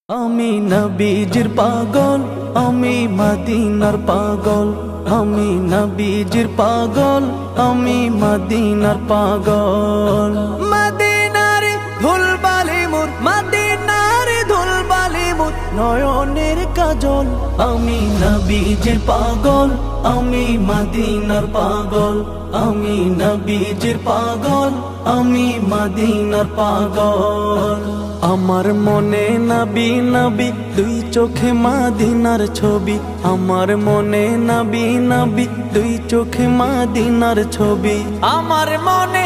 আমি নবীজির পাগল, আমি মদিনার পাগল। আমি নবীজির পাগল, আমি মদিনার পাগল। মদিনার ধুলবালি মুর, মদিনার ধুলবালি মুর নয়নের কাজল। আমি নবীজির পাগল, আমি মদিনার পাগল। আমি নবীজির পাগল, আমি মদিনার পাগল। আমার মনে নবী নবী দুই চোখে মদিনার ছবি। আমার মনে নবী নবী দুই চোখে মদিনার ছবি। আমার মনে